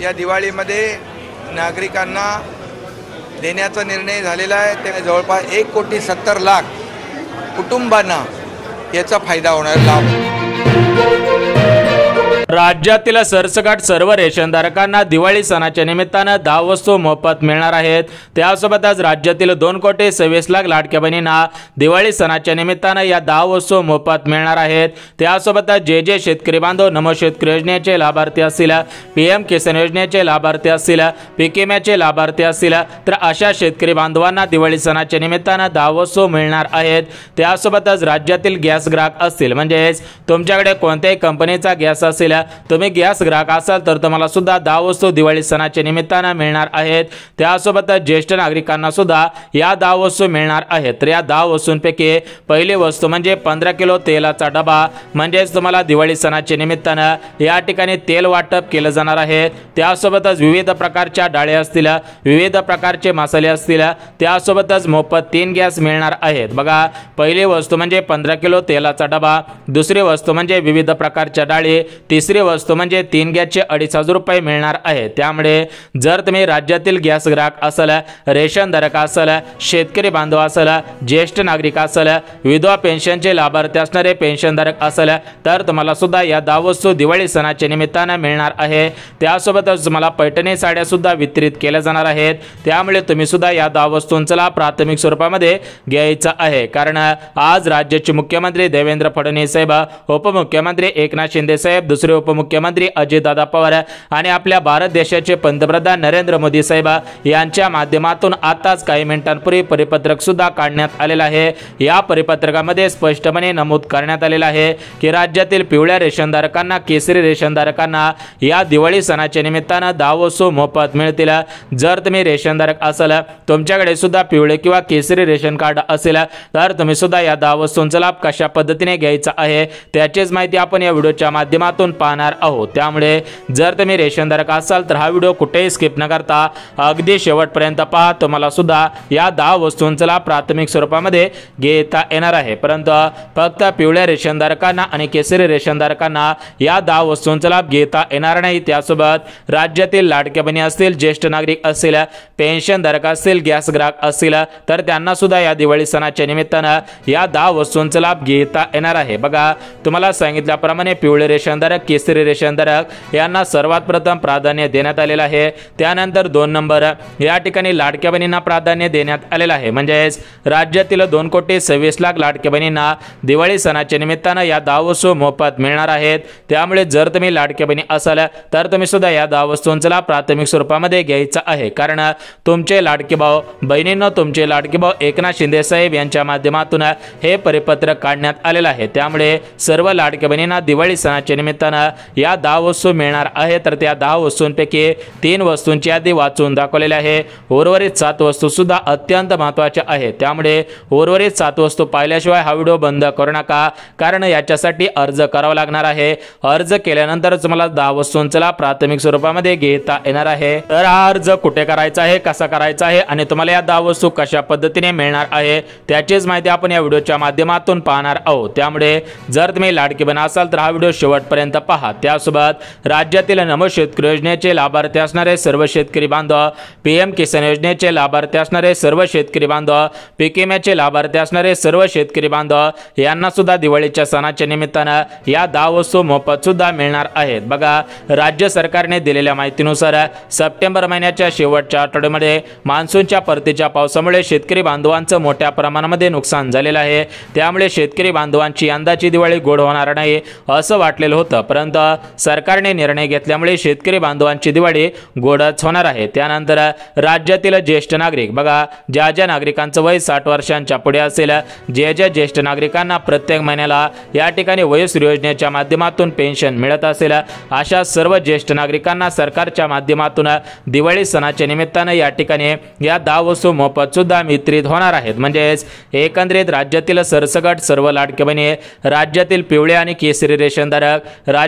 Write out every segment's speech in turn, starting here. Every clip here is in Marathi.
या दिवाळीमध्ये नागरिकांना देण्याचा निर्णय झालेला आहे। ते जवळपास 1,70,00,000 कुटुंबांना याचा फायदा होणार लाभ। राज्यातील सरसकट सर्व रेशनधारकांना दिवाळी सणाच्या निमित्तानं 10 वस्तू मोफत मिळणार आहेत। त्यासोबतच राज्यातील 2,26,00,000 लाडक्या बहिणींना दिवाळी सणाच्या निमित्तानं या 10 वस्तू मोफत मिळणार आहेत। त्यासोबतच जे शेतकरी बांधव नमो शेतकरी योजनेचे लाभार्थी असतील, पीएम किसान योजनेचे लाभार्थी असतील, पीक विम्याचे लाभार्थी असतील तर अशा शेतकरी बांधवांना दिवाळी सणाच्या निमित्तानं 10 वस्तू मिळणार आहेत। त्यासोबतच राज्यातील गॅस ग्राहक असतील, म्हणजेच तुमच्याकडे कोणत्याही कंपनीचा गॅस असेल, तुम्ही गॅस ग्राहक असाल तर तुम्हाला सुद्धा 10 वस्तू दिवाळी सणाच्या निमित्तानं मिळणार आहेत। त्यासोबतच ज्येष्ठ नागरिकांना सुद्धा या 10 वस्तू मिळणार आहेत। तर या 10 वस्तूंपैकी पहिली वस्तू म्हणजे 15 किलो तेलाचा डबा, म्हणजेच तुम्हाला दिवाळी सणाच्या निमित्तानं या ठिकाणी तेल वाटप केलं जाणार आहे। त्यासोबतच विविध प्रकारच्या डाळे असतील, विविध प्रकारचे मसाले असतील, त्यासोबतच मोफत 3 गॅस मिळणार आहेत। बघा, पहिली वस्तू म्हणजे 15 किलो तेलाचा डबा, दुसरी वस्तू म्हणजे विविध प्रकारच्या डाळी, तिसरी वस्तू म्हणजे 3 गॅसचे 2,500 रुपये मिळणार आहे। त्यामुळे जर तुम्ही राज्यातील गॅस ग्राहक असाल, रेशनधारक असाल, शेतकरी बांधव असाल, ज्येष्ठ नागरिक असाल, विधवा पेन्शनचे लाभार्थी असणारे पेन्शनधारक असाल तर तुम्हाला सुद्धा या 10 वस्तू दिवाळी सणाच्या निमित्तानं मिळणार आहे। त्यासोबतच तुम्हाला पैठणी साड्या सुद्धा वितरित केल्या जाणार आहेत। त्यामुळे तुम्ही सुद्धा या 10 वस्तूंचा प्राथमिक स्वरूपामध्ये घ्यायचा आहे। कारण आज राज्याचे मुख्यमंत्री देवेंद्र फडणवीस साहेब, उपमुख्यमंत्री एकनाथ शिंदे साहेब, दुसरे उपमुख्यमंत्री अजितदादा पवार आणि आपल्या भारत देशाचे पंतप्रधान नरेंद्र मोदी साहेब यांच्या माध्यमातून आताच काही मिनिटांपूर्वी परिपत्रक सुद्धा काढण्यात आलेलं आहे। या परिपत्रकामध्ये स्पष्टपणे नमूद करण्यात आलेलं आहे की राज्यातील पिवळ्या रेशनधारकांना, केसरी रेशनधारकांना या दिवाळी सणाच्या निमित्तानं 10 वस्तू मोफत मिळतील। जर तुम्ही रेशनधारक असाल, तुमच्याकडे सुद्धा पिवळे किंवा केसरी रेशन कार्ड असेल तर तुम्ही सुद्धा या 10 वस्तूंचा लाभ कशा पद्धतीने घ्यायचा आहे त्याचीच माहिती आपण या व्हिडिओच्या माध्यमातून पाहणार आहोत। त्यामुळे जर तुम्ही रेशनधारक असाल तर हा व्हिडिओ कुठेही स्किप न करता अगदी शेवटपर्यंत पहा। तुम्हाला सुद्धा या 10 वस्तूंचा लाभ प्राथमिक स्वरूपामध्ये घेता येणार आहे। परंतु फक्त पिवळ्या रेशनधारकांना आणि केसरी रेशनधारकांना या 10 वस्तूंचा लाभ घेता येणार नाही। त्यासोबत राज्यातील लाडक्या बहिणी असतील, ज्येष्ठ नागरिक असतील, पेन्शनधारक असतील, गॅस ग्राहक असतील तर त्यांना सुद्धा या दिवाळी सणाच्या निमित्तानं या 10 वस्तूंचा लाभ घेता येणार आहे। बघा, तुम्हाला सांगितल्याप्रमाणे पिवळे रेशनधारक, केसरी रेशनधारक यांना सर्वात प्रथम प्राधान्य देण्यात आलेलं आहे। त्यानंतर 2 नंबर या ठिकाणी लाडक्या बहिणींना प्राधान्य देण्यात आलेलं आहे। म्हणजेच राज्यातील 2,26,00,000 लाडक्या बहिणींना दिवाळी सणाच्या निमित्तानं या 10 वस्तू मोफत मिळणार आहेत। त्यामुळे जर तुम्ही लाडक्या बहिणी असाल तर तुम्ही सुद्धा या 10 वस्तूंचा लाभ प्राथमिक स्वरूपामध्ये घ्यायचा आहे। कारण तुमचे लाडके भाऊ बहिणींनो, तुमचे लाडके भाऊ एकनाथ शिंदे साहेब यांच्या माध्यमातून हे परिपत्रक काढण्यात आलेलं आहे। त्यामुळे सर्व लाडक्या बहिणींना दिवाळी सणाच्या निमित्तानं या 10 वस्तू मिळणार आहे। तर त्या 10 वस्तूंपैकी 3 वस्तूंची यादी वाचून दाखवलेली आहे। उर्वरित 7 वस्तू सुद्धा अत्यंत महत्त्वाच्या आहेत। त्यामुळे उर्वरित 7 वस्तू पाहिल्याशिवाय हा व्हिडिओ बंद करू नका, कारण याच्यासाठी अर्ज करावा लागणार आहे। अर्ज केल्यानंतर तुम्हाला 10 वस्तूंचा लाभ प्राथमिक स्वरूपामध्ये घेता येणार आहे। तर हा अर्ज कुठे करायचा आहे, कसा करायचा आहे आणि तुम्हाला या 10 वस्तू कशा पद्धतीने मिळणार आहे त्याचीच माहिती आपण या व्हिडिओच्या माध्यमातून पाहणार आहोत। त्यामुळे जर तुम्ही लाडकी बहीण असाल तर हा व्हिडिओ शेवटपर्यंत पहा। त्यासोबत राज्यातील नमो शेतकरी योजनेचे लाभार्थी असणारे सर्व शेतकरी बांधव, पीएम किसान योजनेचे लाभार्थी असणारे सर्व शेतकरी बांधव, पीक विम्याचे लाभार्थी असणारे सर्व शेतकरी बांधव यांना सुद्धा दिवाळीच्या सणाच्या निमित्तानं या 10 वस्तू मोफत सुद्धा मिळणार आहेत। बघा, राज्य सरकारने दिलेल्या माहितीनुसार सप्टेंबर महिन्याच्या शेवटच्या आठवड्यामध्ये मान्सूनच्या परतीच्या पावसामुळे शेतकरी बांधवांचं मोठ्या प्रमाणामध्ये नुकसान झालेलं आहे। त्यामुळे शेतकरी बांधवांची यंदाची दिवाळी गोड होणार नाही असं वाटलेलं होतं, परंतु सरकारने निर्णय घेतल्यामुळे शेतकरी बांधवांची दिवाळी गोडच होणार आहे। त्यानंतर राज्यातील ज्येष्ठ नागरिक, बघा, ज्या नागरिकांचं वय 60 वर्षांच्या पुढे असेल, जे ज्येष्ठ नागरिकांना प्रत्येक महिन्याला या ठिकाणी वयोश्री योजनेच्या माध्यमातून पेन्शन मिळत असेल, अशा सर्व ज्येष्ठ नागरिकांना सरकारच्या माध्यमातून दिवाळी सणाच्या निमित्तानं या ठिकाणी या 10 वस्तू मोफत सुद्धा वितरित होणार आहेत। म्हणजेच एकंदरीत राज्यातील सरसकट सर्व लाडके बहिणी, राज्यातील पिवळे आणि केसरी रेशनधारक,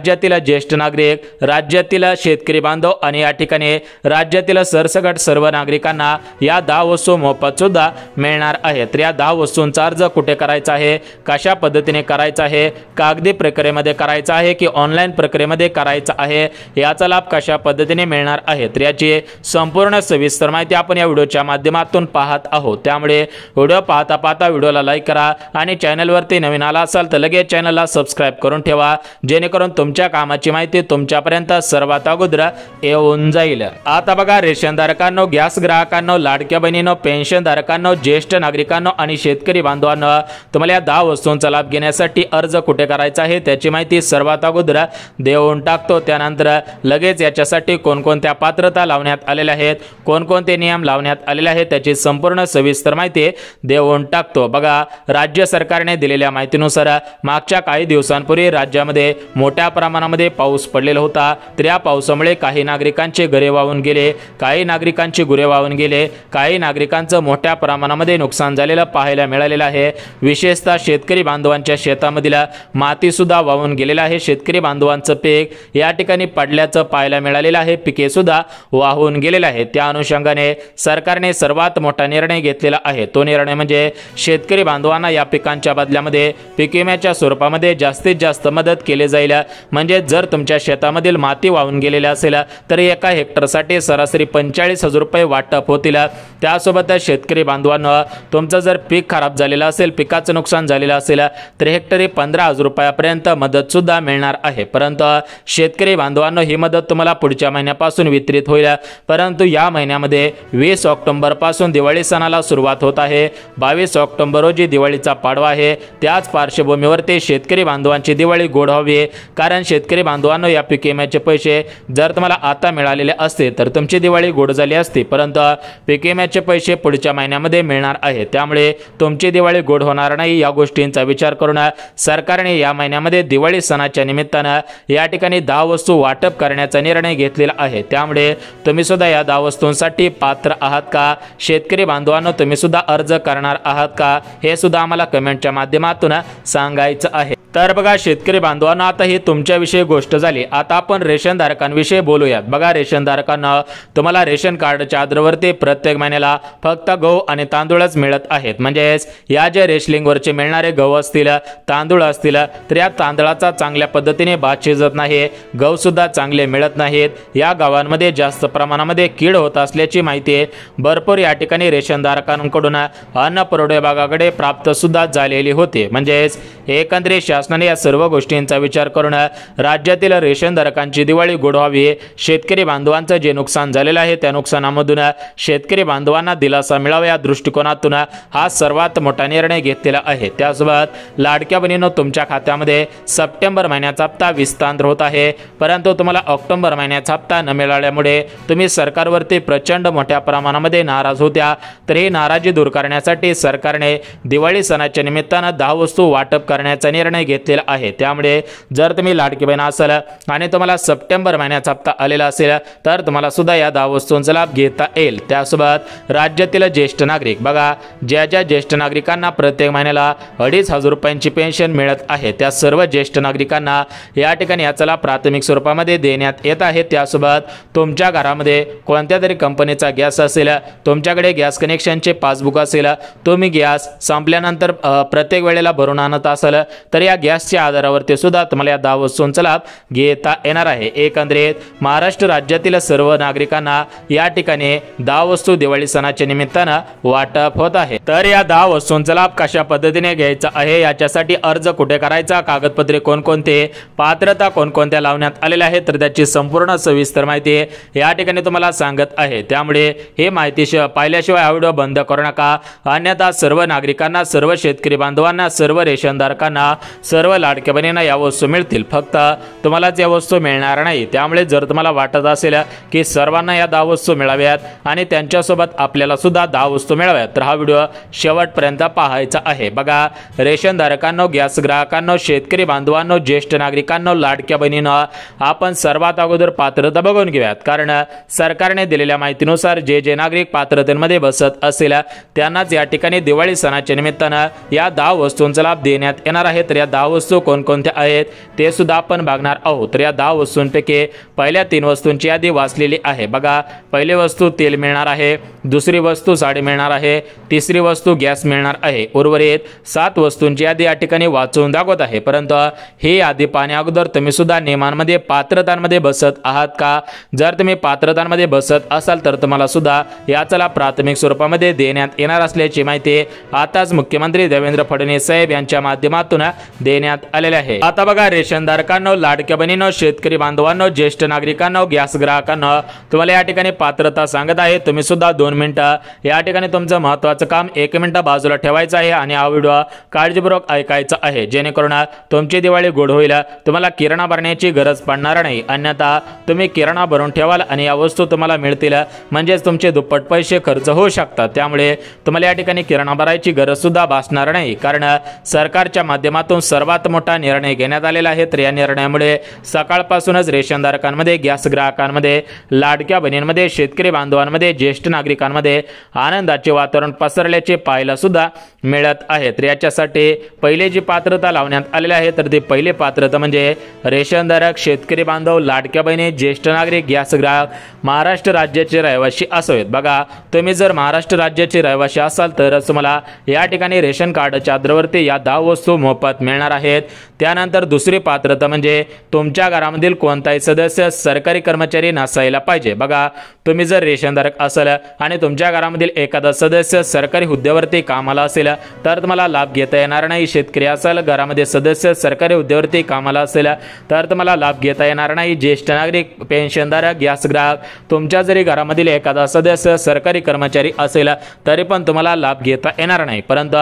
राज्यातील ज्येष्ठ नागरिक, राज्यातील शेतकरी बांधव आणि या ठिकाणी राज्यातील सरसकट सर्व नागरिकांना या 10 वस्तू मोफत सुद्धा मिळणार आहेत. तर या 10 वस्तूंचा अर्ज कुठे करायचा आहे, कशा पद्धतीने करायचा आहे, कागदी प्रक्रियेमध्ये करायचा आहे की ऑनलाईन प्रक्रियेमध्ये करायचा आहे, याचा लाभ कशा पद्धतीने मिळणार आहे, तर याची संपूर्ण सविस्तर माहिती आपण या व्हिडिओच्या माध्यमातून पाहत आहोत. त्यामुळे व्हिडिओ पाहता पाहता व्हिडिओला लाईक करा आणि चॅनलवरती नवीन आला असाल तर लगेच चॅनलला सबस्क्राईब करून ठेवा, जेणेकरून तुमच्या कामाची माहिती तुमच्यापर्यंत सर्वात अगोदर येऊन जाईल. आता बघा रेशनधारकांनो, गॅस ग्राहकांनो, लाडक्या बहिणींनो, पेन्शनधारकांनो, ज्येष्ठ नागरिकांनो आणि शेतकरी बांधवांनो, तुम्हाला या 10 वस्तूंचा लाभ घेण्यासाठी अर्ज कुठे करायचा आहे त्याची माहिती सर्वात अगोदर देऊन टाकतो. त्यानंतर लगेच याच्यासाठी कोणकोणत्या पात्रता लावण्यात आलेल्या आहेत, कोणकोणते नियम लावण्यात आलेले आहेत त्याची संपूर्ण सविस्तर माहिती देऊन टाकतो. बघा, राज्य सरकारने दिलेल्या माहितीनुसार मागच्या काही दिवसांपूर्वी राज्यामध्ये मोठ्या प्रमाणामध्ये पाऊस पडलेला होता. तर या पावसामुळे काही नागरिकांचे घरे वाहून गेले, काही नागरिकांची गुरे वाहून गेले, काही नागरिकांचं मोठ्या प्रमाणामध्ये नुकसान झालेलं पाहायला मिळालेलं आहे. विशेषतः शेतकरी बांधवांच्या शेतामधील माती सुद्धा वाहून गेलेलं आहे. शेतकरी बांधवांचं पीक या ठिकाणी पडल्याचं पाहायला मिळालेलं आहे, पिके सुद्धा वाहून गेलेले आहे. त्या अनुषंगाने सरकारने सर्वात मोठा निर्णय घेतलेला आहे. तो निर्णय म्हणजे शेतकरी बांधवांना या पिकांच्या बदल्यामध्ये पीक विम्याच्या स्वरूपामध्ये जास्तीत जास्त मदत केली जाईल. म्हणजे जर तुमच्या शेतामधील माती वाहून गेलेली असेल तर एका हेक्टरसाठी सरासरी 45,000 रुपये वाटप होतील. त्यासोबतच शेतकरी बांधवांनो, तुमचं जर पीक खराब झालेलं असेल, पिकाचं नुकसान झालेलं असेल तर हेक्टरी 15,000 रुपयापर्यंत मदत सुद्धा मिळणार आहे. परंतु शेतकरी बांधवांनो, ही मदत तुम्हाला पुढच्या महिन्यापासून वितरित होईल. परंतु या महिन्यामध्ये 20 ऑक्टोबर पासून दिवाळी सणाला सुरुवात होत आहे. 22 ऑक्टोबर रोजी दिवाळीचा पाडवा आहे. त्याच पार्श्वभूमीवरती शेतकरी बांधवांची दिवाळी गोड व्हावी, कारण शेतकरी बांधवांनो, या पीक विम्याचे पैसे जर तुम्हाला आता मिळालेले असते तर तुमची दिवाळी गोड झाली असती. परंतु पीक विम्याचे पैसे पुढच्या महिन्यामध्ये मिळणार आहे, त्यामुळे तुमची दिवाळी गोड होणार नाही. या गोष्टींचा विचार करून सरकारने या महिन्यामध्ये दिवाळी सणाच्या निमित्तानं या ठिकाणी 10 वस्तू वाटप करण्याचा निर्णय घेतलेला आहे. त्यामुळे तुम्ही सुद्धा या 10 वस्तूंसाठी पात्र आहात का? शेतकरी बांधवांनो, तुम्ही सुद्धा अर्ज करणार आहात का? हे सुद्धा आम्हाला कमेंटच्या माध्यमातून सांगायचं आहे. तर बघा शेतकरी बांधवांना, आता ही तुमच्याविषयी गोष्ट झाली. आता आपण रेशनधारकांविषयी बोलूयात. बघा रेशनधारकांना, तुम्हाला रेशन कार्डच्या आधारावरती प्रत्येक महिन्याला फक्त गहू आणि तांदूळच मिळत आहेत. म्हणजेच या जे रेशलिंगवरचे मिळणारे गहू असतील, तांदूळ असतील, तर या तांदळाचा चांगल्या पद्धतीने भात शिजत नाही, गहू सुद्धा चांगले मिळत नाहीत. या गावांमध्ये जास्त प्रमाणामध्ये कीड होत असल्याची माहिती भरपूर या ठिकाणी रेशनधारकांकडून अन्न पुरवठा विभागाकडे प्राप्त सुद्धा झालेली होती. म्हणजेच एकंदरीत शासनाने या सर्व गोष्टींचा विचार करून राज्यातील रेशनधारकांची दिवाळी गोड व्हावी, शेतकरी बांधवांचं जे नुकसान झालेलं आहे त्या नुकसानामधून शेतकरी बांधवांना दिलासा मिळावा या दृष्टिकोनातून हा सर्वात मोठा निर्णय घेतलेला आहे. त्यासोबत लाडक्या बहिणींनो, तुमच्या खात्यामध्ये सप्टेंबर महिन्याचा हप्ता विस्तार होत आहे, परंतु तुम्हाला ऑक्टोबर महिन्याचा हप्ता न मिळाल्यामुळे तुम्ही सरकारवरती प्रचंड मोठ्या प्रमाणामध्ये नाराज होत्या. तर ही नाराजी दूर करण्यासाठी सरकारने दिवाळी सणाच्या निमित्तानं 10 वस्तू वाटप करण्याचा निर्णय घेतलेला आहे. त्यामुळे जर तुम्ही लाडकी बहीण असाल आणि तुम्हाला सप्टेंबर महिन्याचा हप्ता आलेला असेल तर तुम्हाला सुद्धा या 10 वस्तूंचा लाभ घेता येईल. त्यासोबत राज्यातील ज्येष्ठ नागरिक, बघा ज्या ज्येष्ठ नागरिकांना प्रत्येक महिन्याला 2,500 रुपयांची पेन्शन मिळत आहे, त्या सर्व ज्येष्ठ नागरिकांना या ठिकाणी याचा लाभ प्राथमिक स्वरूपामध्ये देण्यात येत आहे. त्यासोबत तुमच्या घरामध्ये कोणत्या तरी कंपनीचा गॅस असेल, तुमच्याकडे गॅस कनेक्शनचे पासबुक असेल, तुम्ही गॅस संपल्यानंतर प्रत्येक वेळेला भरून आणत असाल तर या गॅसच्या आधारावरती सुद्धा तुम्हाला या 10 वस्तूंचा लाभ घेता येणार आहे. एकंदरीत महाराष्ट्र राज्यातील सर्व नागरिकांना या ठिकाणी 10 वस्तू दिवाळी सणाच्या निमित्तानं वाटप होत आहे. तर या 10 वस्तूंचा लाभ कशा पद्धतीने घ्यायचा आहे, याच्यासाठी अर्ज कुठे करायचा, कागदपत्रे कोणकोणते, पात्रता कोणकोणत्या लावण्यात आलेल्या आहेत, तर त्याची संपूर्ण सविस्तर माहिती या ठिकाणी तुम्हाला सांगत आहे. त्यामुळे हे माहिती पाहिल्याशिवाय हा व्हिडिओ बंद करू नका, अन्यथा सर्व नागरिकांना, सर्व शेतकरी बांधवांना, सर्व रेशनधारकांना, सर्व लाडक्या बहिणींना या वस्तू मिळतील, फक्त तुम्हालाच या वस्तू मिळणार नाही. त्यामुळे जर तुम्हाला वाटत असेल की सर्वांना या 10 वस्तू मिळाव्यात आणि त्यांच्यासोबत आपल्याला सुद्धा 10 वस्तू मिळाव्यात तर हा व्हिडिओ शेवटपर्यंत पाहायचा आहे. बघा रेशनधारकांनो, गॅस ग्राहकांनो, शेतकरी बांधवांनो, ज्येष्ठ नागरिकांनो, लाडक्या बहिणींनो, आपण सर्वात अगोदर पात्रता बघून घेऊयात. कारण सरकारने दिलेल्या माहितीनुसार जे नागरिक पात्रतेमध्ये बसत असेल त्यांनाच या ठिकाणी दिवाळी सणाच्या निमित्तानं या 10 वस्तूंचा लाभ देण्यात येणार आहे. तर या 10 10 वस्तू कोणकोणत्या आहेत ते सुद्धा आपण बघणार आहोत। तर या 10 वस्तूंपैकी पहिल्या 3 वस्तूंची यादी वाचलेली आहे बघा। पहिली वस्तू तेल मिळणार आहे, दुसरी वस्तू साडी मिळणार आहे, तिसरी वस्तू गॅस मिळणार आहे। उर्वरित 7 वस्तूंची यादी या ठिकाणी वाचून दाखवत आहे। परंतु ही यादी पाहण्या अगोदर तुम्ही सुद्धा नियमांमध्ये पात्रतांमध्ये बसत आहात का? जर तुम्ही पात्रतांमध्ये बसत असाल तर तुम्हाला सुद्धा याचा प्राथमिक स्वरूपामध्ये देण्यात येणार असल्याची माहिती आताच मुख्यमंत्री देवेंद्र फडणवीस साहेब यांच्या माध्यमातून देण्यात आलेले आहे। आता बघा रेशनधारकांनो, लाडक्या बहिणींनो, शेतकरी बांधवांनो, ज्येष्ठ नागरिकांनो, गॅस ग्राहकांनो, तुम्हाला या ठिकाणी पात्रता सांगत आहे। तुम्ही सुद्धा 2 मिनिटं या ठिकाणी तुमचं महत्त्वाचं काम 1 मिनिट बाजूला ठेवायचं आहे आणि हा व्हिडिओ काळजीपूर्वक ऐकायचा आहे, जेणेकरून तुमची दिवाळी गोड होईल। तुम्हाला किराणा भरण्याची गरज पडणार नाही, अन्यथा तुम्ही किराणा भरून ठेवाल आणि या वस्तू तुम्हाला मिळतील, म्हणजेच तुमचे दुप्पट पैसे खर्च होऊ शकतात। त्यामुळे तुम्हाला या ठिकाणी किराणा भरायची गरज सुद्धा भासणार नाही, कारण सरकारच्या माध्यमातून सर्वात मोठा निर्णय घेण्यात आलेला आहे। तर या निर्णयामुळे सकाळपासूनच रेशनधारकांमध्ये, गॅस ग्राहकांमध्ये, लाडक्या बहिणींमध्ये, शेतकरी बांधवांमध्ये, ज्येष्ठ नागरिकांमध्ये आनंदाचे वातावरण पसरल्याचे पाहायला सुद्धा मिळत आहे। तर याच्यासाठी पहिले जी पात्रता लावण्यात आलेली आहे तर ती पहिली पात्रता म्हणजे रेशनधारक, शेतकरी बांधव, लाडक्या बहिणी, ज्येष्ठ नागरिक, गॅस ग्राहक महाराष्ट्र राज्याचे रहिवासी असावेत। बघा, तुम्ही जर महाराष्ट्र राज्याचे रहिवासी असाल तरच तुम्हाला या ठिकाणी रेशन कार्डच्या आधारावरती या 10 वस्तू मोफत मिळणार आहेत। त्यानंतर दुसरी पात्रता म्हणजे तुमच्या घरामधील कोणताही सदस्य सरकारी कर्मचारी नसायला पाहिजे। बघा, तुम्ही जर रेशनधारक असाल आणि तुमच्या घरामधील एखादा सदस्य सरकारी हुद्द्यावरती कामाला असेल तर तुम्हाला लाभ घेता येणार नाही। शेतकरी असाल, घरामध्ये सदस्य सरकारी हुद्द्यावरती कामाला असेल तर तुम्हाला लाभ घेता येणार नाही। ज्येष्ठ नागरिक, पेन्शनधारक, गॅस ग्राहक, तुमच्या जरी घरामधील एखादा सदस्य सरकारी कर्मचारी असेल तरी पण तुम्हाला लाभ घेता येणार नाही। परंतु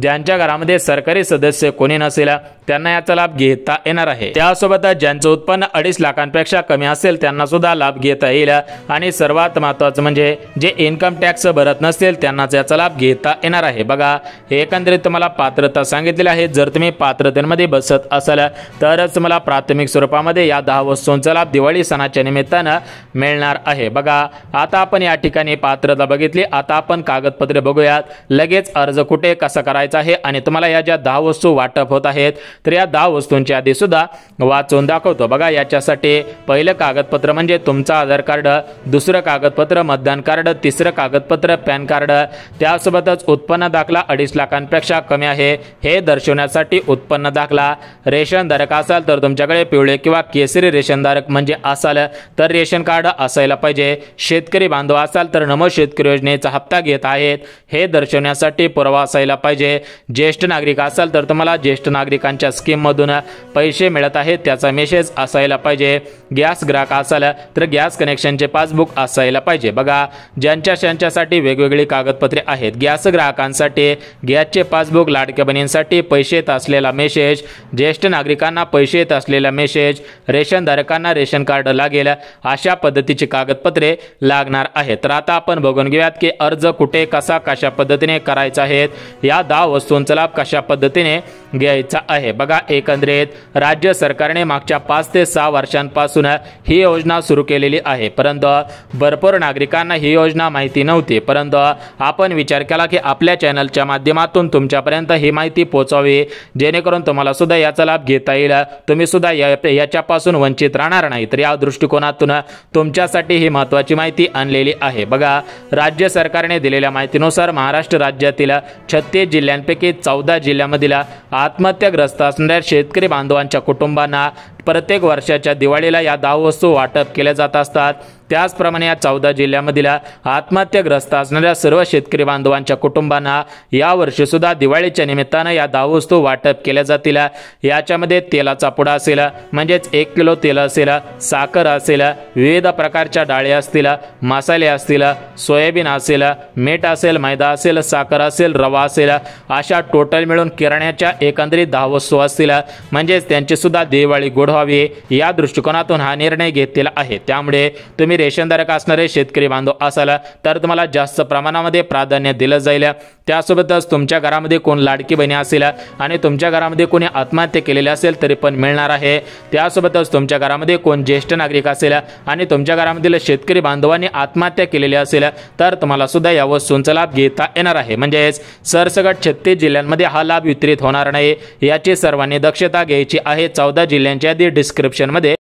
ज्यांच्या घरामध्ये सरकारी सदस्य कोणी नसेल त्यांना याचा लाभ घेता येणार आहे। त्यासोबत ज्यांचं उत्पन्न 2.5 लाखांपेक्षा कमी असेल त्यांना सुद्धा लाभ घेता येईल आणि सर्वात महत्त्वाचं म्हणजे जे इन्कम टॅक्स भरत नसतील त्यांनाच याचा लाभ घेता येणार आहे। बघा, हे एकंदरीत तुम्हाला पात्रता सांगितलेली आहे। जर तुम्ही पात्रतेमध्ये बसत असाल तरच तुम्हाला प्राथमिक स्वरूपामध्ये या 10 वस्तूंचा लाभ दिवाळी सणाच्या निमित्तानं मिळणार आहे। बघा, आता आपण या ठिकाणी पात्रता बघितली, आता आपण कागदपत्रे बघूयात। लगेच अर्ज कुठे कसा करायचा आहे आणि तुम्हाला या ज्या 10 वस्तू वाटप होत आहेत तर या 10 वस्तूंची यादी सुद्धा वाचून दाखवतो। बघा, याच्यासाठी पहिलं कागदपत्र म्हणजे तुमचा आधार कार्ड, दुसरं कागदपत्र मतदान कार्ड, तिसरं कागदपत्र पॅन कार्ड, त्यासोबतच उत्पन्न दाखला 2.5 लाखांपेक्षा कमी आहे हे दर्शवण्यासाठी उत्पन्न दाखला। रेशनधारक असाल तर तुमच्याकडे पिवळे किंवा केसरी रेशनधारक म्हणजे असाल तर रेशन कार्ड असायला पाहिजे। शेतकरी बांधव असाल तर नमो शेतकरी योजनेचा हप्ता घेत आहेत हे दर्शवण्यासाठी पुरावा असायला पाहिजे। ज्येष्ठ नागरिक असाल तर तुम्हाला ज्येष्ठ नागरिकांच्या स्कीममधून पैसे मिळत आहेत त्याचा मेसेज असायला पाहिजे। गॅस ग्राहक असाल तर गॅस कनेक्शनचे पासबुक असायला पाहिजे। बघा, ज्यांच्यासाठी वेगवेगळी कागदपत्रे आहेत, गॅस ग्राहकांसाठी गॅसचे पासबुक, लाडक्या बहिणींसाठी पैसे येत असलेला मेसेज, ज्येष्ठ नागरिकांना पैसे येत असलेला मेसेज, रेशनधारकांना रेशन कार्ड लागेल अशा पद्धतीची कागदपत्रे लागणार आहेत। तर आता आपण बघून घेऊयात की अर्ज कुठे, कशा पद्धतीने करायचा आहे, या 10 वस्तूंचा लाभ कशा पद्धतीने घ्यायचा आहे। बघा, एकंदरीत राज्य सरकारने मागच्या 5 ते 6 वर्षांपासून ही योजना सुरू केलेली आहे, परंतु भरपूर नागरिकांना ही योजना माहिती नव्हती। परंतु आपण विचार केला की आपल्या चॅनलच्या माध्यमातून तुमच्यापर्यंत ही माहिती पोहोचावी, जेणेकरून तुम्हाला सुद्धा याचा लाभ घेता येईल, तुम्ही सुद्धा याच्यापासून वंचित राहणार नाही। तर या दृष्टिकोनातून तुमच्यासाठी ही महत्त्वाची माहिती आणलेली आहे। बघा, राज्य सरकारने दिलेल्या माहितीनुसार महाराष्ट्र राज्यातील 36 जिल्ह्यांपैकी 14 जिल्ह्यांमधील आत्महत्याग्रस्त असणाऱ्या शेतकरी बांधवांच्या कुटुंबांना प्रत्येक वर्षाच्या दिवाळीला या 10 वस्तू वाटप केल्या जात असतात। त्याचप्रमाणे या 14 जिल्ह्यांमधील आत्महत्याग्रस्त असणाऱ्या सर्व शेतकरी बांधवांच्या कुटुंबांना यावर्षी सुद्धा दिवाळीच्या निमित्तानं या 10 वस्तू वाटप केल्या जातील। याच्यामध्ये तेलाचा पुडा असेल म्हणजेच 1 किलो तेल असेल, साखर असेल, विविध प्रकारच्या डाळी असतील, मसाले असतील, सोयाबीन असेल, मीठ असेल, मैदा असेल, साखर असेल, रवा असेल, अशा टोटल मिळून किराण्याच्या एकंदरीत 10 वस्तू असतील, म्हणजेच त्यांची सुद्धा दिवाळी गोड व्हावी या दृष्टिकोनातून हा निर्णय घेतलेला आहे। त्यामुळे तुम्ही रेशनधारक असणारे शेतकरी बांधव असाल तर तुम्हाला जास्त प्रमाणामध्ये प्राधान्य दिलं जाईल। त्यासोबतच तुमच्या घरामध्ये कोण लाडकी बहिणी असेल आणि तुमच्या घरामध्ये कोणी आत्महत्या केलेली असेल तरी पण मिळणार आहे। त्यासोबतच तुमच्या घरामध्ये कोण ज्येष्ठ नागरिक असेल आणि तुमच्या घरामधील शेतकरी बांधवांनी आत्महत्या केलेली असेल तर तुम्हाला सुद्धा या वस्तूंचा लाभ घेता येणार आहे। म्हणजेच सरसकट 36 जिल्ह्यांमध्ये हा लाभ वितरित होणार नाही, याची सर्वांनी दक्षता घ्यायची आहे। 14 जिल्ह्यांची यादी डिस्क्रिप्शन मध्ये